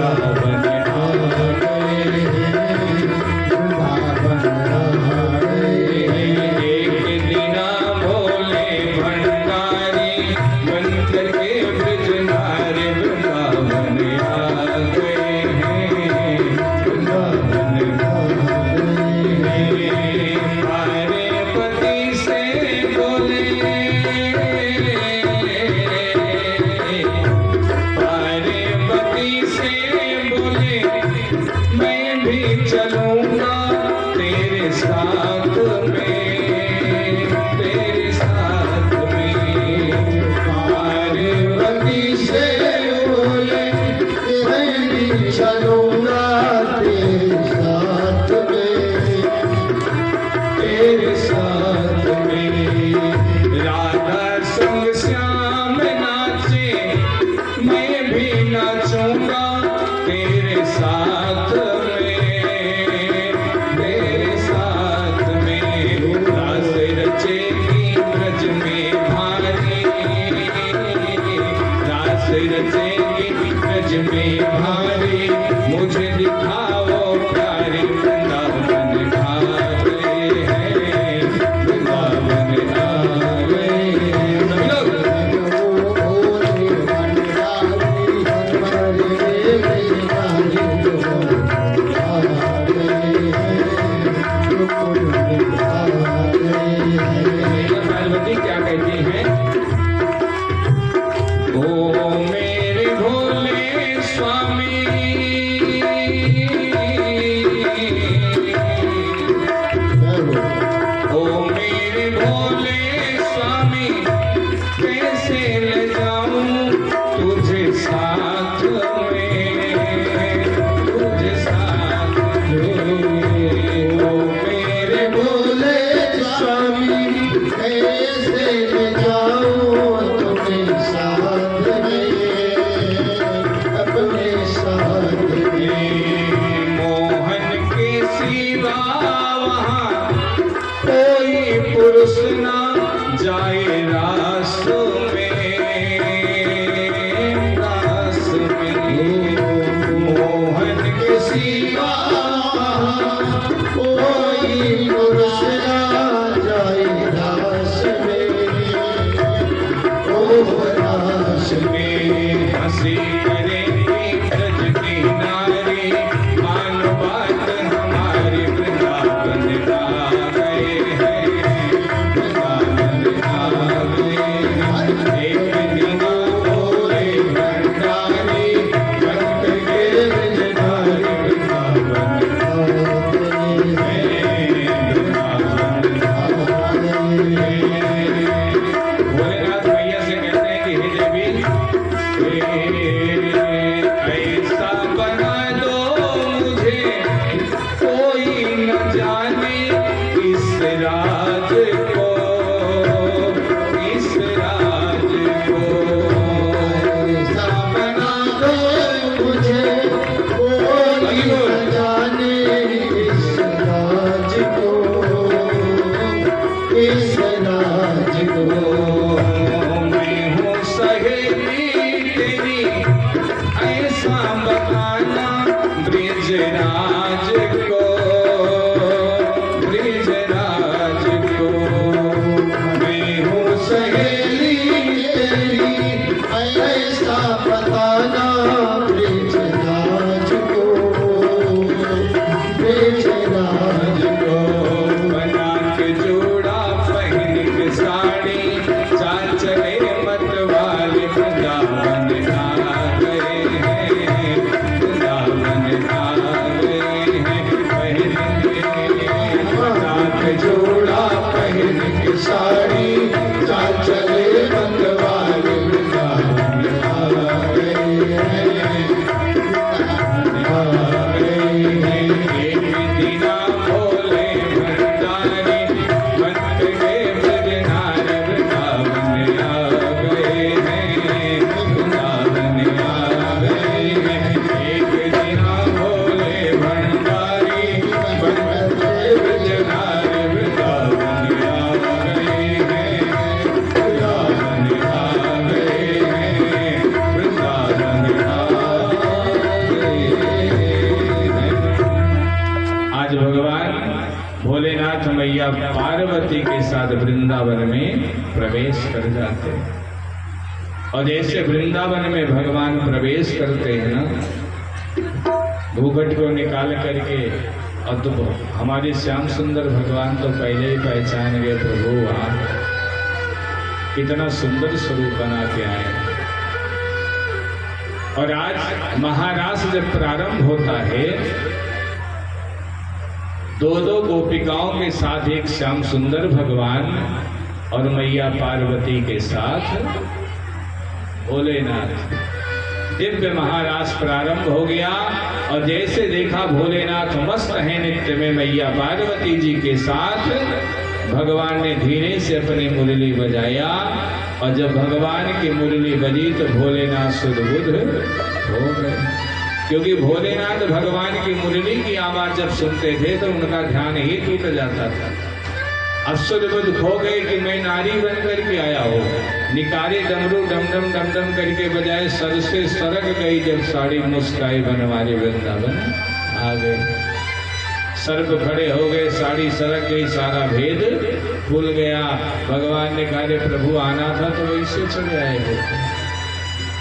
वृंदावन आ गए हैं, वृंदावन आ गए हैं। एक दिना भोले भंडारी बन करके ब्रज नारी वृंदावन आ गए हैं, वृंदावन आ गए हैं। पार्वती से बोले, पार्वती से बोले मैं भी चलूंगा तेरे साथ में, तेरे साथ में। पार्वती से बोले मैं भी चलूंगा तेरे साथ में, तेरे साथ में। राधा संग श्याम नाचे मैं भी नाचूंगा तेरे साथ में, तेरे साथ में। रास रचेगी ब्रज में भारी, रास रचेगी ब्रज में भारी। मुझे दिखाओ प्यारी वृंदावन आ गए हैं, वृंदावन आ गए हैं। सभी लोग पार्वती क्या कहती हैं? ओ मेरे भोले स्वामी, ओ मेरे भोले स्वामी, कैसे ले जाऊं तुझे साथ में, तुझे साथ में। ओ मेरे भोले स्वामी, कैसे ले जाऊं तुम्हें साथ में, अपने साथ में। मोहन के सिवा वहाँ कोई पुरुष ना जाए रास में, रास में। मोहन के सिवा कोई पुरुष ना जाए रास में, ओ रास में। हंसी करेंगी ब्रज की नारी, मानो बात हमारी वृंदावन आ गए हैं, वृंदावन आ गए हैं। एक दिन भोले भंडारी बन करके ब्रज नारी वृंदावन आ गए हैं, वृंदावन आ गए हैं। भोलेनाथ मैया से कहते हैं कि हे देवी, ऐसा बना दो मुझे कोई न जाने इस राज को, इस राज को। ऐसा बना दो मुझे कोई न जाने इस राज को, इस राज को। मैं हूँ सहेली तेरी, ऐसा बताना ब्रिजराज को, ब्रिजराज को। मैं हूँ सहेली तेरी, ऐसा बताना ब्रिजराज को, ब्रिजराज को। बना के जोड़ा पहन के साड़ी, चाल चले मत वाले वृंदावन आ गए हैं, वृंदावन आ गए हैं। भोलेनाथ मैया पार्वती के साथ वृंदावन में प्रवेश कर जाते हैं। और जैसे वृंदावन में भगवान प्रवेश करते हैं ना, घूंघट को निकाल करके, और तो हमारे श्याम सुंदर भगवान तो पहले ही पहचान गए, प्रभु आप कितना सुंदर स्वरूप बना के आए। और आज महारास जब प्रारंभ होता है, दो गोपिकाओं के साथ एक श्याम सुंदर भगवान और मैया पार्वती के साथ भोलेनाथ, दिव्य महारास प्रारंभ हो गया। और जैसे देखा भोलेनाथ मस्त है नृत्य में मैया पार्वती जी के साथ, भगवान ने धीरे से अपनी मुरली बजाया। और जब भगवान की मुरली बजी तो भोलेनाथ सुध-बुध हो गए, क्योंकि भोलेनाथ भगवान की मुरली की आवाज जब सुनते थे तो उनका ध्यान ही टूट जाता था। अब सुध-बुध खो गए कि मैं नारी बन करके आया हो। निकारे डमरू डम डम डम डम करके बजाए, सर से सरक गई जब साड़ी मुस्काई बनवारी वृंदावन आ गए। सर्प खड़े हो गए, साड़ी सरक गई, सारा भेद खुल गया। भगवान ने कहा प्रभु आना था तो वैसे चले आए हो।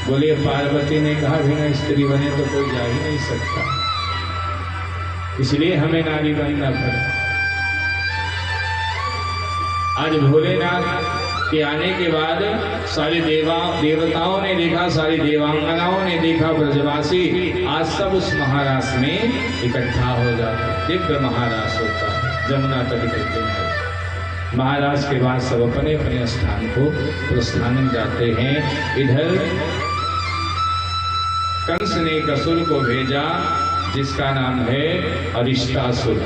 बोलिए पार्वती ने कहा बिना स्त्री बने तो कोई जा ही नहीं सकता, इसलिए हमें नारी बनना पड़ा। आज भोलेनाथ के आने के बाद सारी देवताओं ने देखा, सारी देवांगनाओं ने देखा, ब्रजवासी आज सब उस महारास में इकट्ठा हो जाते। दिव्य महारास होता है जमुना तट के किनारे। महाराज के बाद सब अपने अपने स्थान को प्रस्थान जाते हैं। इधर कंस ने एक असुर को भेजा जिसका नाम है अरिष्टासुर।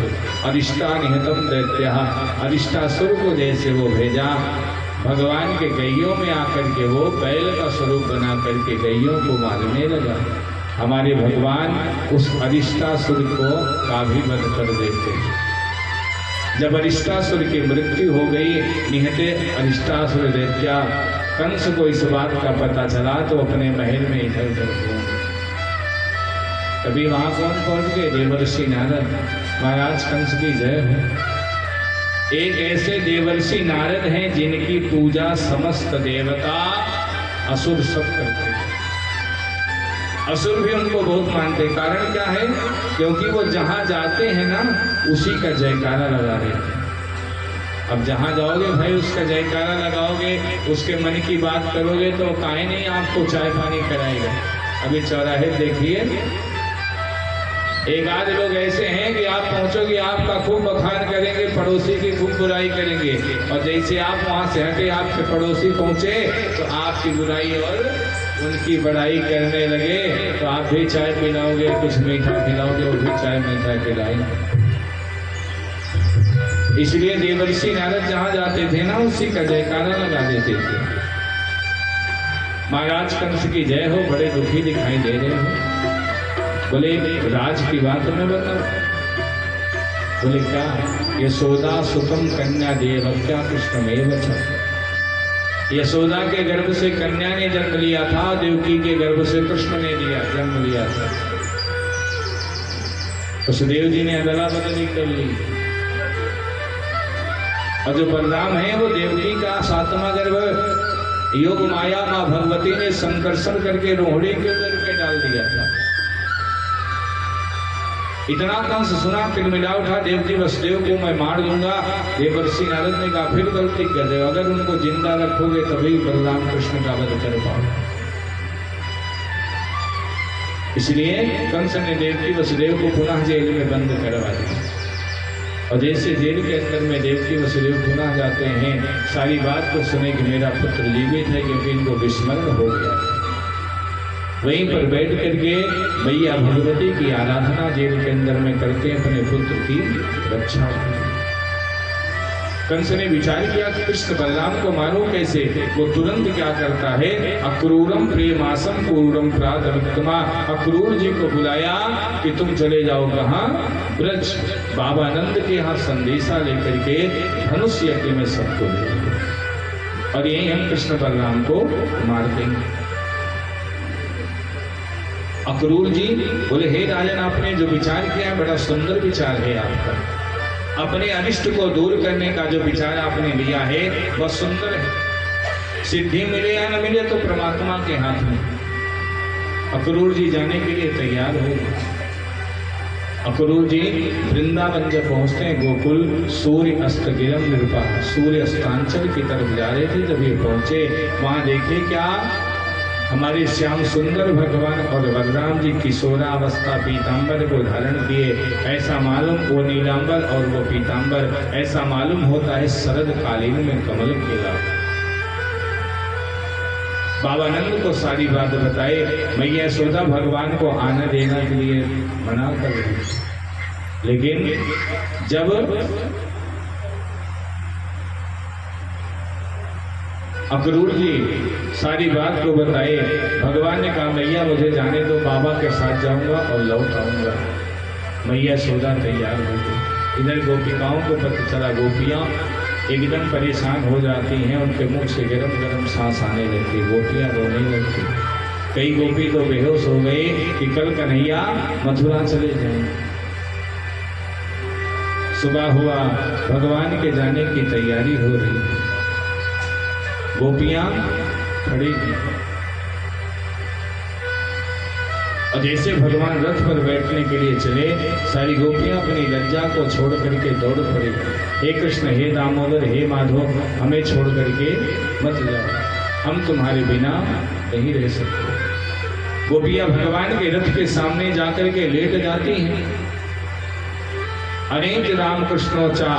अरिष्टा निहतम दैत्यः। अरिष्टासुर को जैसे वो भेजा, भगवान के गैयों में आकर के वो बैल का स्वरूप बना करके गैयों को मारने लगा। हमारे भगवान उस अरिष्टासुर को का भी वध कर देते। जब अरिष्टासुर की मृत्यु हो गई, निहते अरिष्टासुर दैत्या, कंस को इस बात का पता चला तो अपने महल में इधर उधर घूम। तभी वहां कौन पहुंच गए? देवर्षि नारद। महाराज कंस की जय हो। एक ऐसे देवर्षि नारद हैं जिनकी पूजा समस्त देवता असुर सब करते हैं। असुर भी उनको बहुत मानते। कारण क्या है? क्योंकि वो जहां जाते हैं ना उसी का जयकारा लगा देते हैं। अब जहां जाओगे भाई उसका जयकारा लगाओगे, उसके मन की बात करोगे तो काहे नहीं आपको चाय पानी कराएगा। अभी चौराहे देखिए, एक आध लोग ऐसे हैं कि आप पहुंचोगे आपका खूब बखान करेंगे, पड़ोसी की खूब बुराई करेंगे, और जैसे आप वहां से हटे आपके पड़ोसी पहुंचे तो आपकी बुराई और उनकी बड़ाई करने लगे, तो आप भी चाय पिलाओगे, कुछ मीठा खिलाओगे, वो भी चाय मीठा खिलाएंगे। इसलिए देवर्षि नारद जहां जाते थे ना उसी का जयकारा लगा देते थे। महाराज कंस की जय हो। बड़े दुखी दिखाई दे रहे हो। बोले राज की बात में बताओ। बोले क्या? यशोदा सुतम कन्या देवक्या कृष्णमेव च। यशोदा के गर्भ से कन्या ने जन्म लिया था, देवकी के गर्भ से कृष्ण ने जन्म लिया था। उस देव जी ने अदला बदली कर ली। और जो बलराम है वो देवकी का सातवां गर्भ योग माया मां भगवती ने संकर्षण करके रोहड़े के उदर पे डाल दिया था। इतना कंस सुना, तिलमिला उठा, देव जी वसुदेव को मैं मार दूंगा। देवर्षि नारद ने कहा फिर गलती कर रहे हो, अगर उनको जिंदा रखोगे तभी बलराम कृष्ण का वध कर पाओगे। इसलिए कंस ने देवकी वसुदेव को पुनः जेल में बंद करवा दिया। और जैसे जेल के अंदर में देवकी वसुदेव पुनः जाते हैं, सारी बात को सुने कि मेरा पुत्र जीवित है, क्योंकि इनको विस्मरण हो गया। वहीं पर बैठ करके मैया भगवती की आराधना जेल के अंदर में करके अपने पुत्र की रक्षा। कंस ने विचार किया कि कृष्ण बलराम को मारो कैसे। वो तुरंत क्या करता है, अक्रूरम प्रेमासम क्रूरम प्रातरुत्तमा। अक्रूर जी को बुलाया कि तुम चले जाओ कहाँ? ब्रज। बाबा नंद के यहाँ संदेशा लेकर के धनुष यज्ञ में सबको ले, और यही हम कृष्ण बलराम को मार देंगे। अक्रूर जी बोले हे राजन, आपने जो विचार किया बड़ा सुंदर विचार है आपका, अपने अनिष्ट को दूर करने का जो विचार आपने लिया है वह सुंदर है। सिद्धि मिले या न मिले तो परमात्मा के हाथ में। अक्रूर जी जाने के लिए तैयार हो गए। अक्रूर जी वृंदावन जब पहुंचते हैं, गोकुल सूर्य अस्त गिरम निरूपा, सूर्य अस्तांचल की तरफ जा रहे थे। जब ये पहुंचे वहां देखे क्या, हमारे श्याम सुंदर भगवान और बलराम जी किशोरावस्था पीतांबर को धारण किए। ऐसा मालूम वो नीलांबर और वो पीतांबर ऐसा मालूम होता है शरद कालीन में कमल खिला। बाबा नंद को सारी बात बताए। मैया यशोदा भगवान को आने देने के लिए मना कर रही, लेकिन जब अक्रूर जी सारी बात को बताए, भगवान ने कहा मैया मुझे जाने दो, बाबा के साथ जाऊंगा और लौट आऊंगा। मैया यशोदा तैयार हो गई। इधर गोपिकाओं को पता चला, गोपियां एकदम परेशान हो जाती हैं, उनके मुख से गरम गरम सांस आने लगती, गोपियां रोने लगती। कई गोपी तो बेहोश हो गई कि कल कन्हैया मथुरा चले जाएंगे। सुबह हुआ, भगवान के जाने की तैयारी हो रही, गोपियां खड़ी थी और जैसे भगवान रथ पर बैठने के लिए चले, सारी गोपियां अपनी लज्जा को छोड़ करके दौड़ पड़ी। हे कृष्ण, हे दामोदर, हे माधव, हमें छोड़ करके मत जाओ, हम तुम्हारे बिना नहीं रह सकते। गोपियां भगवान के रथ के सामने जाकर के लेट जाती हैं। अनेक राम कृष्णोचा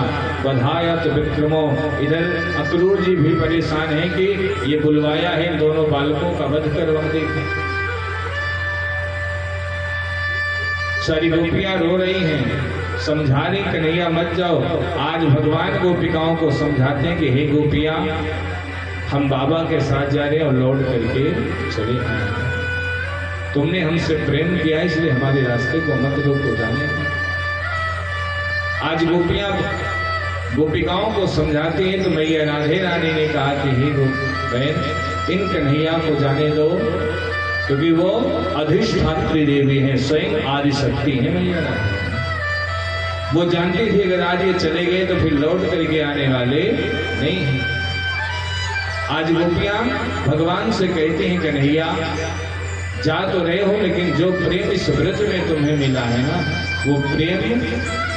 बधायत विक्रमो। इधर अक्रूर जी भी परेशान हैं कि ये बुलवाया है, दोनों बालकों का वध करवा देगा। सारी गोपियां रो रही हैं, समझा रही कन्हैया मत जाओ। आज भगवान गोपिकाओं को समझाते हैं कि हे गोपियां, हम बाबा के साथ जा रहे हैं और लौट करके चले आए। तुमने हमसे प्रेम किया इसलिए हमारे रास्ते को मत रोको, जाने। आज गोपियां गोपिकाओं को समझाती हैं तो मैया राधे रानी ने कहा कि हे बहन, इन कन्हैया को जाने दो, क्योंकि वो अधिष्ठात्री देवी हैं, स्वयं आदि शक्ति है मैया रानी। वो जानती थी अगर आज ये चले गए तो फिर लौट करके आने वाले नहीं हैं। आज गोपियां भगवान से कहती हैं कन्हैया जा तो रहे हो, लेकिन जो प्रेम इस व्रत में तुम्हें मिला है ना, वो प्रेम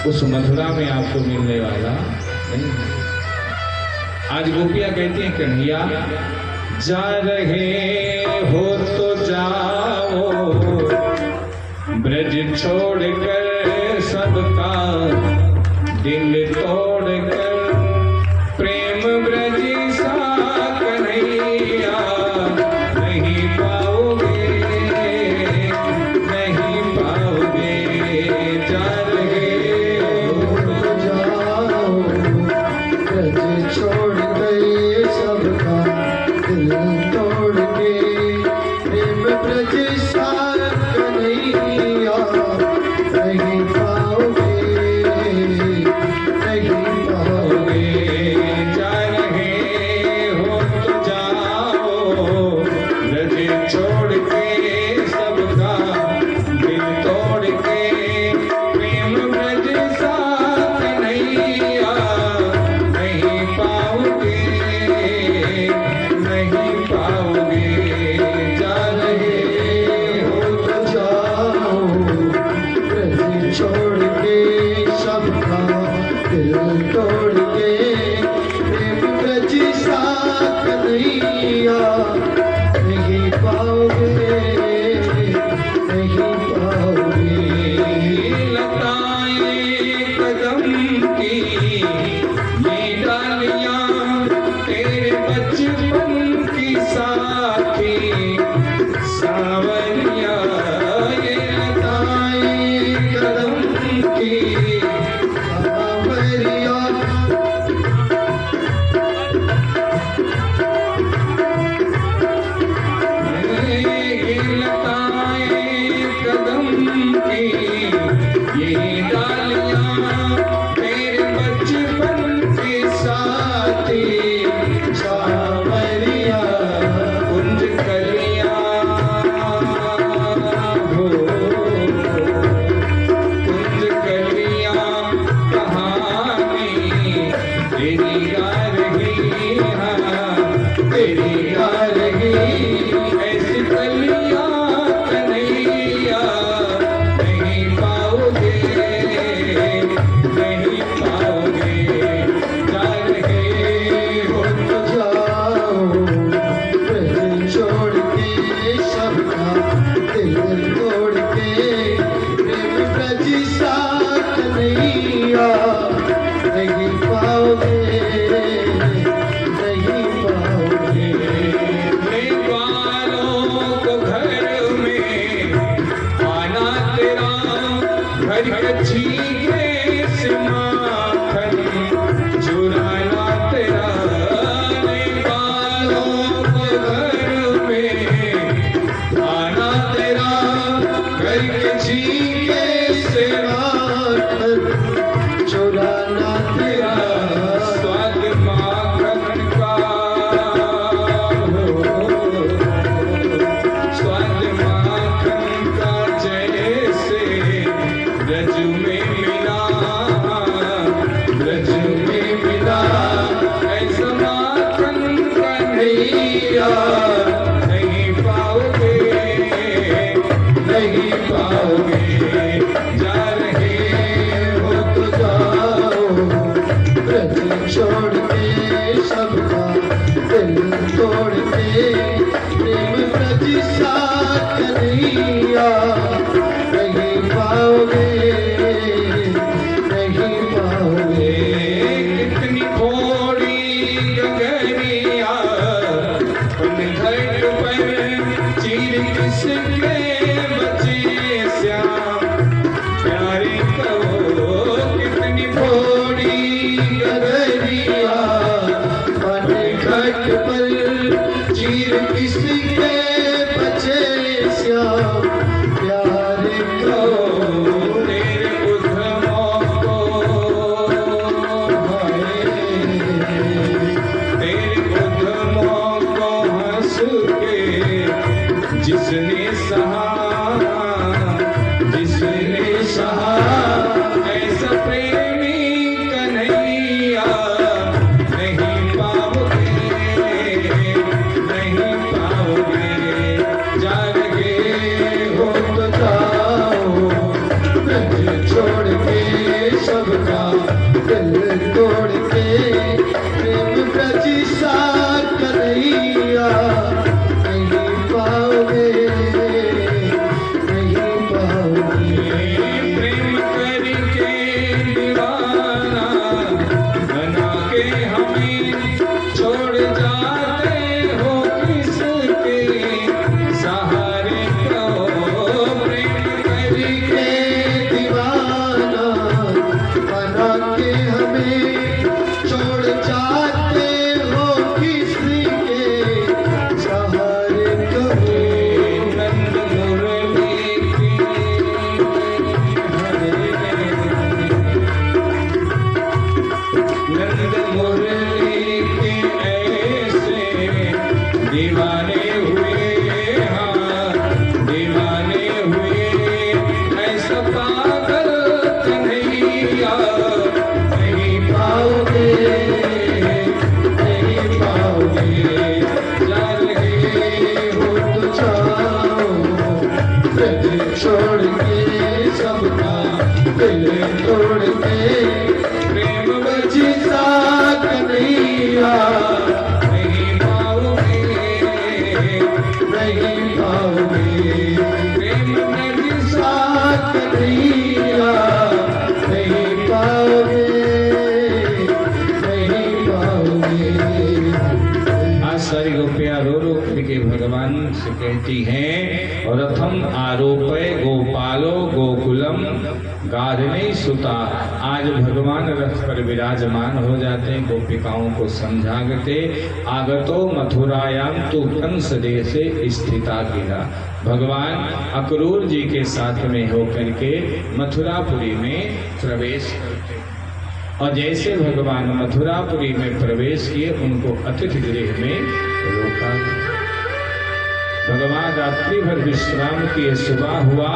उस मथुरा में आपको मिलने वाला नहीं। आज गोपियां कहती हैं कन्हैया जा रहे हो तो जाओ, ब्रज छोड़कर सबका दिल तोड़कर, प्रेम ब्रज सा कन्हैया नहीं पाओगे, नहीं पाओगे। जा रहे हो तो जाओ, ब्रज छोड़ गए सबका दिल तोड़ के, प्रेम ब्रज सा कन्हैया नहीं पाओगे, नहीं पाओगे। जा रहे हो तो जाओ, ब्रज छोड़ के सबका दिल तोड़ के, प्रेम ब्रज सा कन्हैया नहीं पाओगे, नहीं पाओगे। जा रहे हो तो जाओ, ब्रज छोड़ के सबका दिल तोड़ के, प्रेम ब्रज सा कन्हैया नहीं पाओगे, नहीं पाओगे। लताएं कदम की ये डालियां तेरे बचपन की साथी सावरिया, ये लताएं कदम की सावरिया, ये लताएं कदम की ये डालियां तेरे बचपन के साथी सावरिया, कुंज कलियां हो, कुंज कलियां कहाँ कच्छी के माखन चुराना तेरा नहीं बालों के घर में आना तेरा घर कच्छी के माखन चुराना तेरा स्वाद माखन का स्वाद माखन का जैसे ब्रज में मिला ऐसा माखन कन्हैया नहीं पाओगे जा रहे हो तो जाओ ब्रज छोड़ के सबका दिल तोड़ के प्रेम ब्रज सा कन्हैया नहीं पाओगे कितनी थोड़ी गगरिया पनघट पर चीर किसके बचे श्याम प्यारे कहो कितनी थोड़ी गगरिया पनघट पर चीर किसके बचे श्याम प्यारे कहो तेरे उद्यमों को हंस के जिसने सहा ऐसा प्रेमी कन्हैया नहीं पाओगे जा रहे हो तो जाओ ब्रज छोड़ के सबका दिल तोड़ के प्रेम ब्रज सा कन्हैया नहीं पाओगे प्रेम करके दीवाना बना के हमें छोड़ जाते हो किसके सहारे कहो प्रेम करके दीवाना बना के हमें छोड़ जाते हो किसके सहारे कहो नंद मुरली नंद मुरली के ऐसे दीवाने हुए दीवाने हुए ऐसा पागल कन्हैया नहीं पाओगे जा रहे हो तो जाओ ब्रज छोड़ के सबका दिल तोड़ के प्रेम ब्रज सा कन्हैया नहीं पाओगे प्रेम ब्रज सा कन्हैया नहीं पाओगे आज सारी गोपियां रो रो करके भगवान से कहती हैं और रथम आरोपय गोपालो गोकुलम गाधने सुता। आज भगवान रथ पर विराजमान हो जाते हैं, गोपिकाओं को समझाते आगतो मथुरायाम तो कंस देशे स्थिता गिरा। भगवान अक्रूर जी के साथ में होकर के मथुरापुरी में प्रवेश करते और जैसे भगवान मथुरापुरी में प्रवेश किए उनको अतिथि गृह में रोका। भगवान रात्रि भर विश्राम किए, सुबह हुआ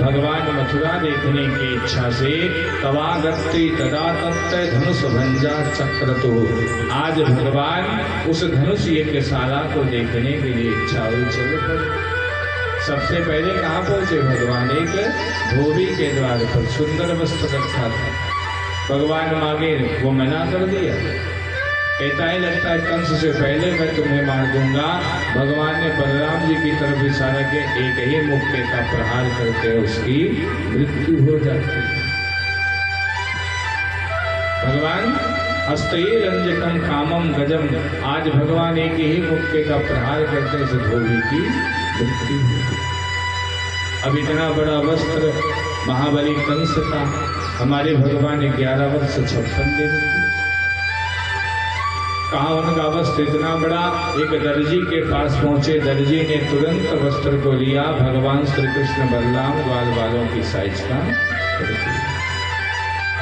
भगवान मथुरा देखने की इच्छा से तवागत्ति तदा तत्त धनुष भंजा चक्रतु। आज भगवान उस धनुष यज्ञशाला को देखने के लिए इच्छा हुई। चलो सबसे पहले कहाँ पहुंचे भगवान? एक धोबी के द्वार पर सुंदर वस्त्र रखा था। भगवान मांगे वो मना कर दिया, कहता है लगता है कंस से पहले मैं तुम्हें मार दूंगा। भगवान ने बलराम जी की तरफ इशारा किया, एक ही मुक्के का प्रहार करके उसकी मृत्यु हो जाती है। भगवान हस्तये रंजकम कामम गजम, आज भगवान एक ही मुक्के का प्रहार करते इस धोबी की मृत्यु। अब इतना बड़ा वस्त्र महाबली कंस था, हमारे भगवान ने 11 वर्ष 56 दिन की। कहा उनका वस्त्र इतना बड़ा, एक दर्जी के पास पहुंचे, दर्जी ने तुरंत वस्त्र को लिया, भगवान श्री कृष्ण बलराम ग्वाल वालों की साइज का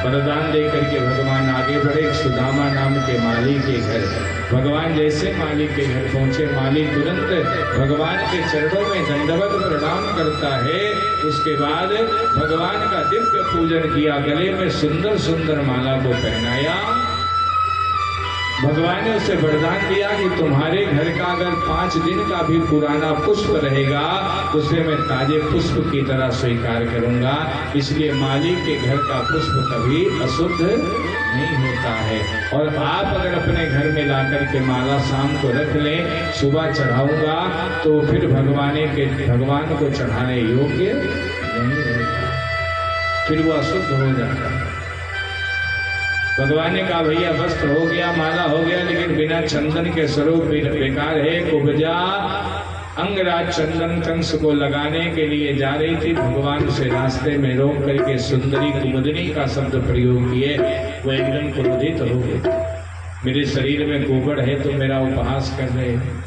वरदान देकर के भगवान आगे बढ़े। सुदामा नाम के माली के घर, भगवान जैसे माली के घर पहुंचे, माली तुरंत भगवान के चरणों में दंडवत प्रणाम करता है। उसके बाद भगवान का दिव्य पूजन किया, गले में सुंदर सुंदर माला को पहनाया। भगवान ने उसे वरदान दिया कि तुम्हारे घर का अगर 5 दिन का भी पुराना पुष्प रहेगा उसे मैं ताजे पुष्प की तरह स्वीकार करूंगा। इसलिए माली के घर का पुष्प कभी अशुद्ध नहीं होता है। और आप अगर अपने घर में ला करके माला शाम को रख लें, सुबह चढ़ाऊंगा तो फिर भगवान को चढ़ाने योग्य नहीं होता, फिर वो अशुद्ध हो जाता है। भगवान ने कहा भैया वस्त्र हो गया, माला हो गया, लेकिन बिना चंदन के स्वरूप बेकार है। कुब्जा अंगराज चंदन कंस को लगाने के लिए जा रही थी, भगवान उसे रास्ते में रोक करके सुंदरी कुमुदनी का शब्द प्रयोग किए। वो एकदम क्रोधित हो गए, मेरे शरीर में गोबर है तो मेरा उपहास कर रहे हैं।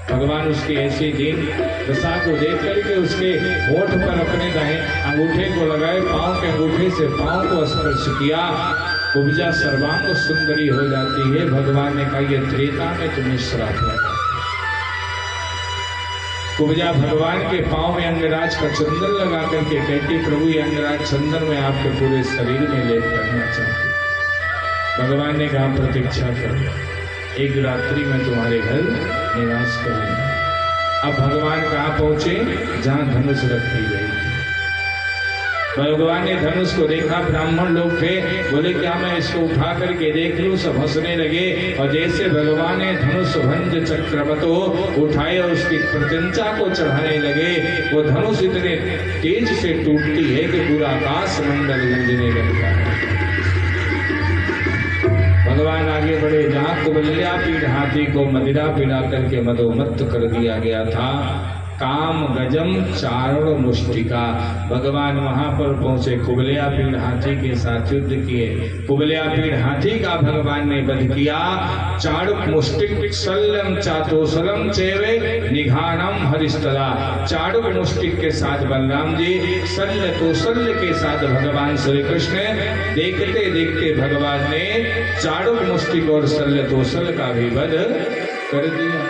भगवान उसकी ऐसी दीन दशा को देख करके उसके होठ पर अपने दाएं अंगूठे को लगाए, पांव के अंगूठे से पांव को स्पर्श किया। कुब्जा सर्वांग सुंदरी हो जाती है। भगवान ने कहा ये त्रेता में तुम्हें श्राप है। कुब्जा भगवान के पांव में अंगराज का चंदन लगा करके कहती प्रभु ये अंगराज चंदन में आपके पूरे शरीर में लेप करना चाहती। भगवान ने कहा प्रतीक्षा करो, एक रात्रि में तुम्हारे घर निवास करूंगा। अब भगवान कहाँ पहुंचे? जहां धनुष रखी गई थी। भगवान ने धनुष को देखा, ब्राह्मण लोग थे, बोले क्या मैं इसको उठा करके देख लूं? सब हंसने लगे। और जैसे भगवान ने धनुष भंज चक्रवतो उठाए और उसकी प्रत्यंचा को चढ़ाने लगे, वो धनुष इतने तेज से टूटती है कि पूरा आकाश मंडल गूंजने लगता है। भगवान आगे बढ़े, जहाँ कुबल्या पीड़ हाथी को मदिरा पिला करके मदोमत्त कर दिया गया था, काम गजम चारण मुष्टिका, भगवान वहां पर पहुंचे, कुबल्या पीड़ हाथी के साथ युद्ध किए। कुबल्या पीड़ हाथी का भगवान ने वध किया। चाड़ुक मुष्टिक शल्यम चातोसलम चेवे निघानम हरिस्तला, चाड़ुक मुष्टिक के साथ बलराम जी, शल्य तोशल्य के साथ भगवान श्री कृष्ण। देखते देखते भगवान ने चाड़ुक मुष्टिक और शल्य तोशल का भी वध कर दिया।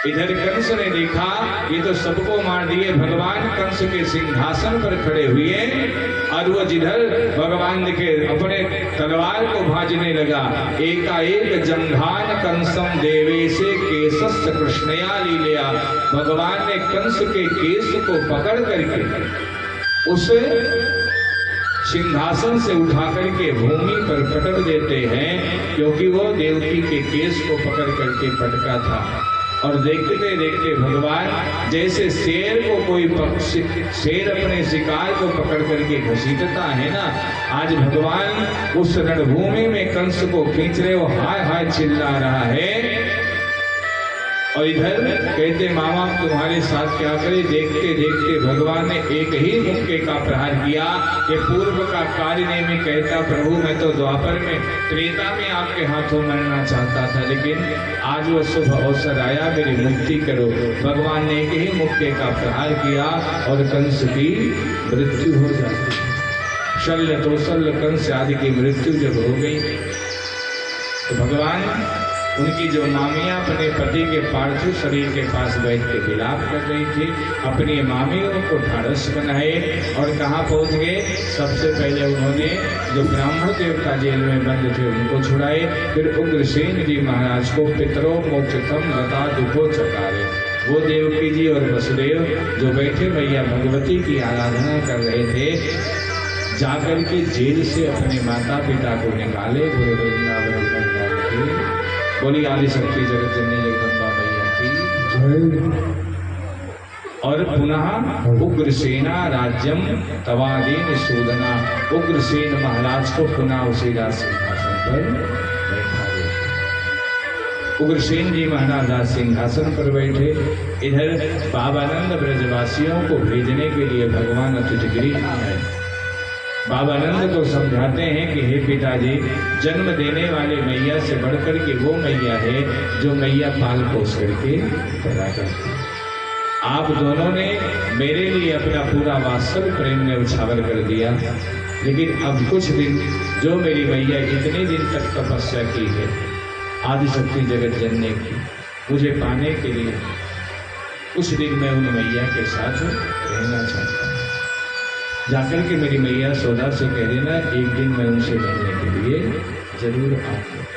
इधर कंस ने देखा ये तो सबको मार दिए, भगवान कंस के सिंहासन पर खड़े हुए और वो जिधर भगवान के अपने तलवार को भाजने लगा, एकाएक जंघान कंसम देवेशे केशस्य कृष्णया लीलया, भगवान ने कंस के केश को पकड़ करके उस सिंहासन से उठा करके भूमि पर पटक देते हैं, क्योंकि वो देवकी के केश को पकड़ करके पटका था। और देखते देखते भगवान जैसे शेर को कोई शेर अपने शिकार को पकड़ करके घसीटता है ना, आज भगवान उस रणभूमि में कंस को खींच रहे हो, हाय हाय चिल्ला रहा है। और इधर कहते मामा तुम्हारे साथ क्या करे। देखते देखते भगवान ने एक ही मुक्के का प्रहार किया कि पूर्व का कार्य ने में कहता प्रभु मैं तो द्वापर में त्रेता में आपके हाथों मरना चाहता था, लेकिन आज वो शुभ अवसर आया, मेरी मुक्ति करो। भगवान ने एक ही मुक्के का प्रहार किया और कंस की मृत्यु हो जाती। शल्य तोशल्य कंस आदि की मृत्यु जब हो गई तो भगवान उनकी जो मामियां अपने पति के पार्थिव शरीर के पास बैठ के विलाप कर रही थी, अपनी मामियों को ढाढ़स बनाए और कहाँ पहुंच गए। सबसे पहले उन्होंने जो ब्राह्मण देवता जेल में बंद थे उनको छुड़ाए, फिर उग्रसेन जी महाराज को पितरों मोक्षतम लता दुखो चकारे। वो देवकी जी और वसुदेव जो बैठे मैया भगवती की आराधना कर रहे थे, जाकर के जेल से अपने माता पिता को निकाले। गुरु वृंदावन बोली आदि शक्ति जगत जननी जगदम्बा मैया की। और पुनः उग्रसेना राज्यम तवादीन सूदना, उग्रसेन महाराज को पुनः उसी सिंहासन पर बैठा दिया। उग्रसेन जी महाराज आज सिंहासन पर बैठे। इधर बाबानंद ब्रजवासियों को भेजने के लिए भगवान अतिथिगृह आए। बाबानंद को समझाते हैं कि हे पिताजी, जन्म देने वाले मैया से बढ़कर के वो मैया है जो मैया पाल पोस करके पैदा करती है। आप दोनों ने मेरे लिए अपना पूरा वात्सल्य प्रेम में उछावर कर दिया, लेकिन अब कुछ दिन जो मेरी मैया इतने दिन तक तपस्या की है आदिशक्ति जगत जनने की, मुझे पाने के लिए कुछ दिन मैं उन मैया के साथ रहना चाहता हूँ। जाकर के मेरी मैया सोदा से कह देना, एक दिन मैं उनसे मिलने के लिए जरूर आऊंगा।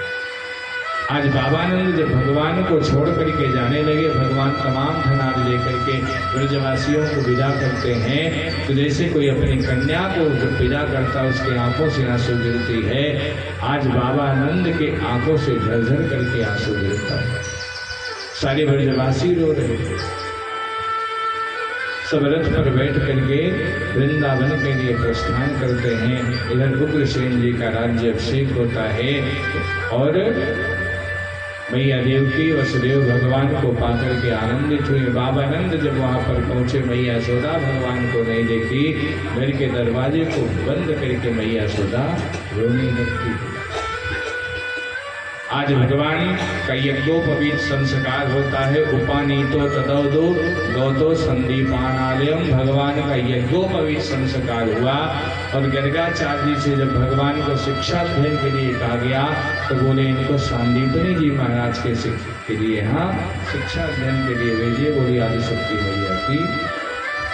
आज बाबानंद जब भगवान को छोड़ करके जाने लगे, भगवान तमाम धनाद लेकर के ब्रजवासियों को विदा करते हैं, तो जैसे कोई अपनी कन्या को जब विदा करता है उसकी आंखों से आंसू गिरती है, आज बाबानंद के आंखों से झरझर करके आंसू गिरता है। सारे ब्रजवासी रो रहे थे। सब रथ पर बैठ करके वृंदावन के लिए प्रस्थान करते हैं। इधर उग्रसेन जी का राज्य अभिषेक होता है और मैया देवकी वसुदेव भगवान को पाकर के आनंदित हुए। बाबानंद जब वहां पर पहुंचे, मैया यशोदा भगवान को नहीं देखी, घर के दरवाजे को बंद करके मैया यशोदा रोने लगती। आज भगवान का यज्ञोपवीत संस्कार होता है। उपानीतो तदौदो गौतो संदीपानालयम, भगवान का यज्ञोपवीत संस्कार हुआ। और गर्गाचार्य जी से जब भगवान को शिक्षा अध्ययन के लिए कहा गया तो बोले इनको संदीपनी जी महाराज के लिए हाँ शिक्षा अध्ययन के लिए भेजिए। बोली आदिशक्ति मैया की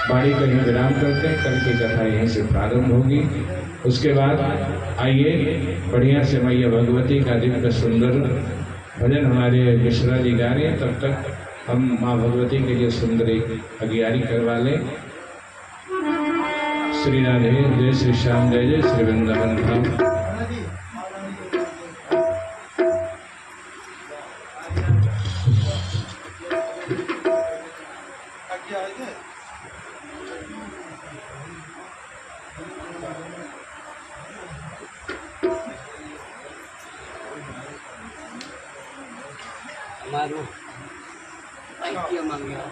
बाड़ी का यहीं विराम करते हैं, कल की कथा यहीं से प्रारंभ होगी। उसके बाद आइए बढ़िया से मैया भगवती का दिव्य सुंदर भजन हमारे मिश्रा जी गा रहे हैं, तब तक हम माँ भगवती के लिए सुंदर एक अगियारी करवा लें। श्री राधे जय श्री श्याम जय जय श्री वृंदावन धाम। Baru, thank you, Mangga.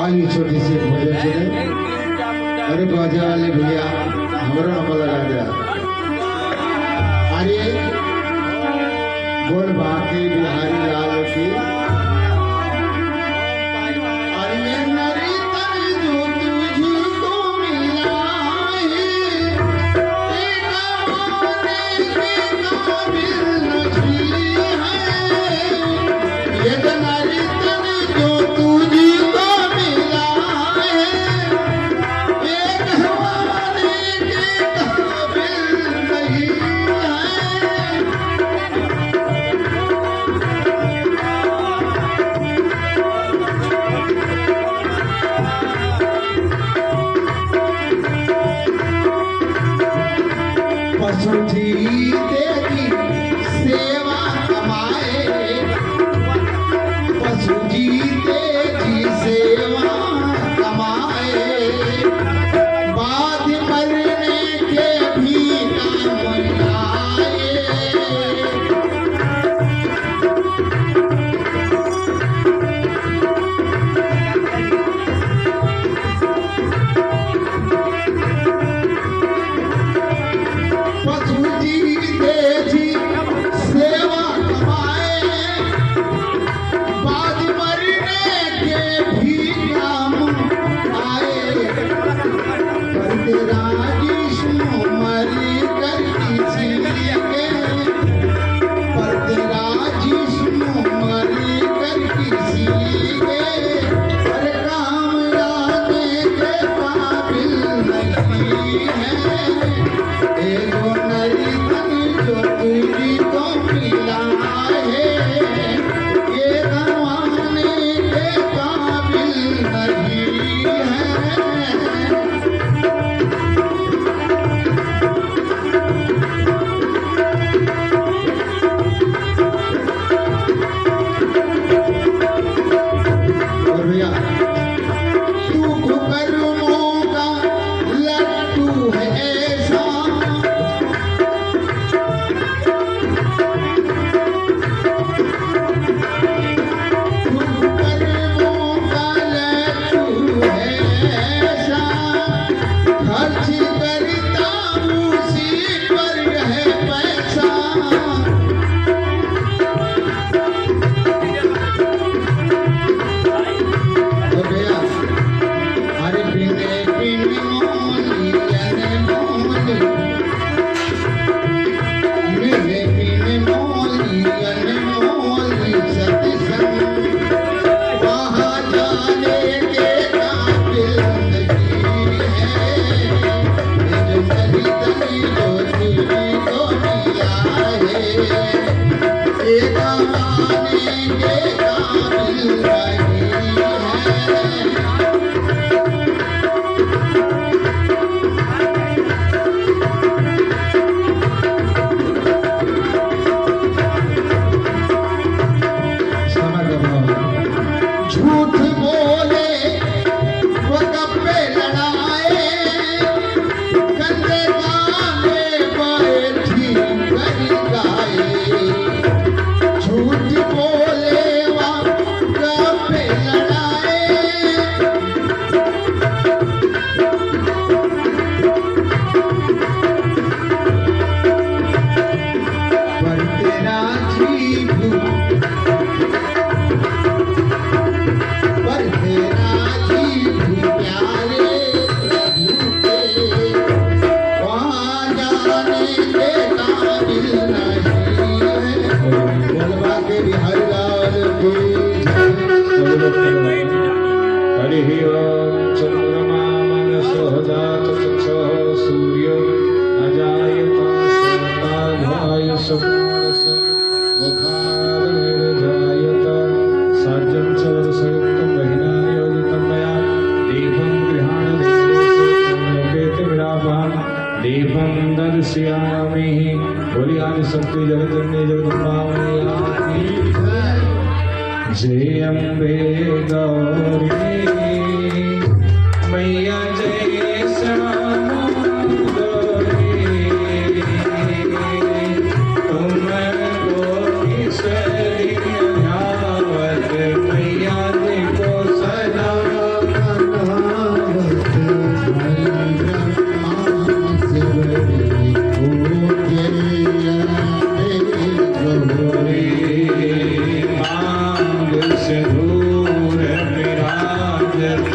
आइए छोटी सी भजन सुने। अरे बाजा वाले भैया हमारा नंबर लगा दिया। अरे बोल बाकी बिहारी लाल की अरे नरी तन जो तुझी को मिला है, एक आने के काबिल नहीं है। ये नरी तन जो तुझी को मिला है, एक हवाले के काबिल नहीं है। जात चक्षुः सूर्यो अजायता सताभायुषमानस मुखादनिर्जायत साज्यं च वरसयुक्तं महिना नियोजितं मया दीपं गृहाणदेशेति विरामः दीपं दर्शयामि बोली आदि शक्ति जगजननी जगदम्बा मैया जय अम्बे गौरी मैया जय श्यामा गौरी तुमको ईश्वरी ध्यावत मैया देखो सदा मांग से दूर विराजत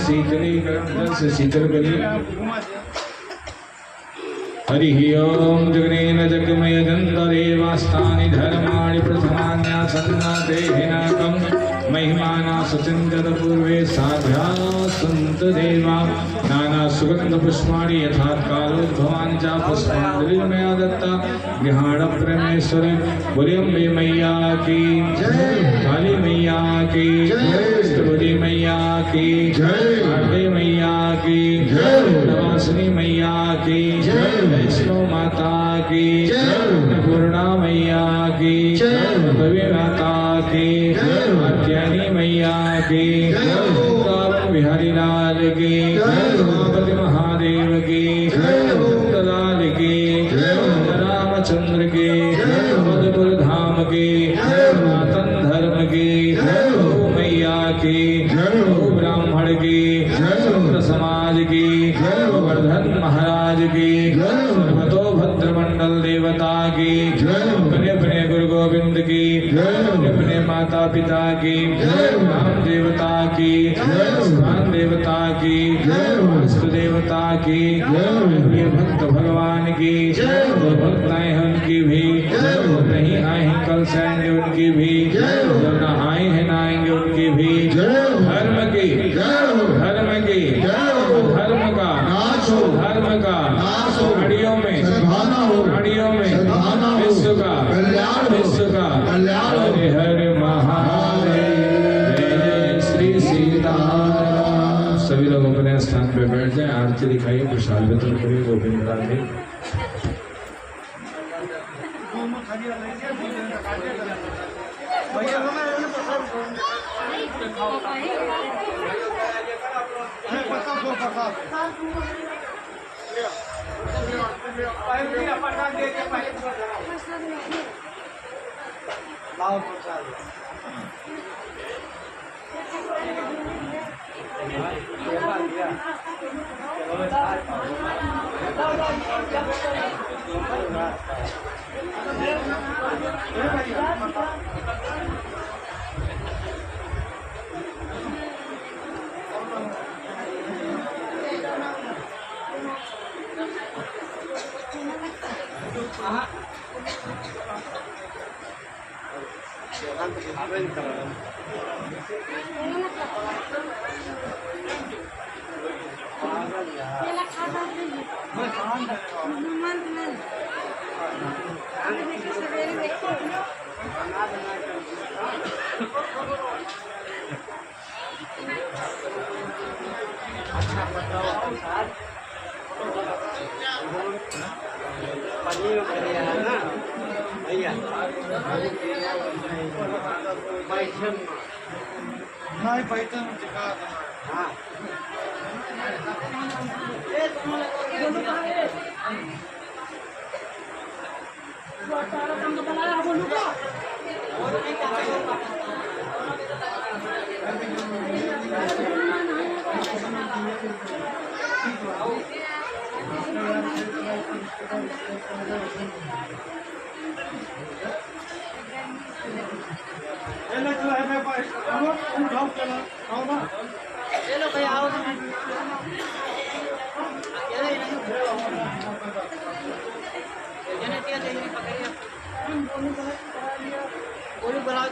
शीतलीकरण जल से शीतल करिए। हरि ओम जगनेन जगमय जन्तरेवास्तानि धर्माणि प्रथमान्यासन्नादेहिनाकं महिमाना सचिन्त्यत पूर्वे साध्या सन्तु देवा नाना सुगन्ध पुष्पाणि यथाकालोद्भवानि च पुष्पाञ्जलिर्मया दत्ता गृहाण परमेश्वर बोलियम्बे मैया की जय, काली मैया की जय, अष्टभुजी मैया की जय, आरती मैया की जय, नवासिनी मैया की जय, वैष्णो माता की जय, पूर्णा मैया की जय, भव्य माता की जय, कात्यायनी मैया की जय, बिहारी लाल की जय, उमापति महादेव की जय, लाल की जय, रामचंद्र की जय, मधुपुर धाम की जय, सनातन धर्म की जय, मैया की जय, ब्राह्मण की जय, शुद्र समाज की जय, वर्धन महाराज की जय, भद्र मंडल देवता की जय, अपने अपने गुरु गोविंद की जय, अपने माता पिता की जय, राम देवता की जय, स्थान देवता की जय, वास्तु देवता की जय, ये भक्त भगवान की जय, जो भक्त आए हैं उनकी भी जय, नहीं आए हैं कल से आएंगे उनकी भी जय, जो न आए हैं न आएंगे उनकी भी जय, धर्म की जय, धर्म की जय, धर्म का नाश हो, धर्म का नाश हो, गाड़ियों में सद्भावना हो, गाड़ियों में सद्भावना हो, विश्व का कल्याण, विश्व का कल्याण। हरे हरे महादेव, जय श्री सीताराम। सभी लोग अपने स्थान पे बैठ जाएं, आरती दिखाइए, प्रसाद वितरण करिए गोविंद राधे। नहीं पैतन चिका हाँ ये लोग जो है मैं उठाओ चला आओ ना ये लो भैया आओ गोली बनाओ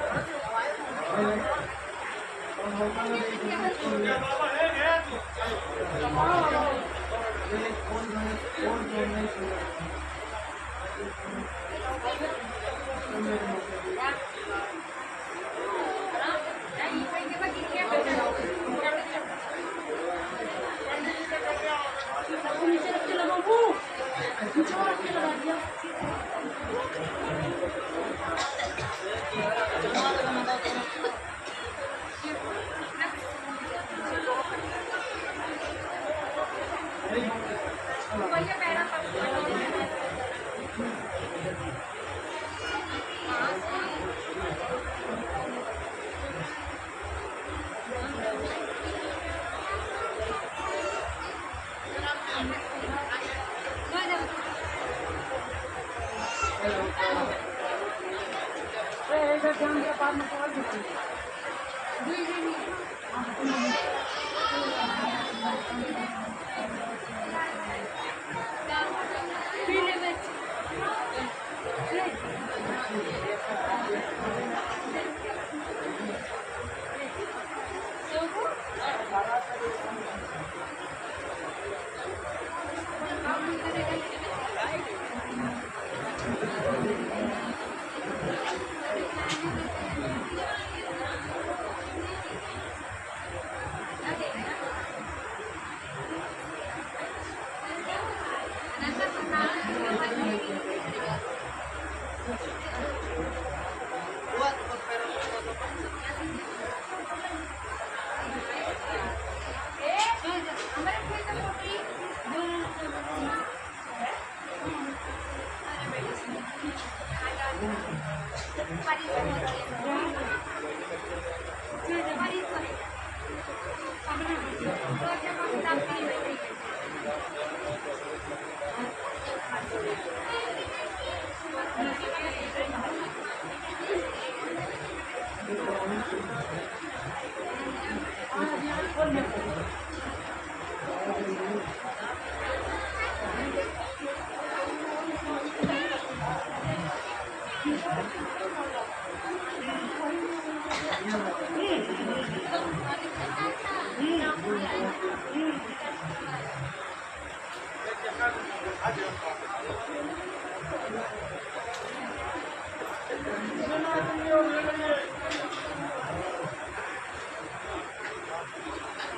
Thank you.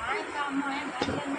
Ay, kamu yang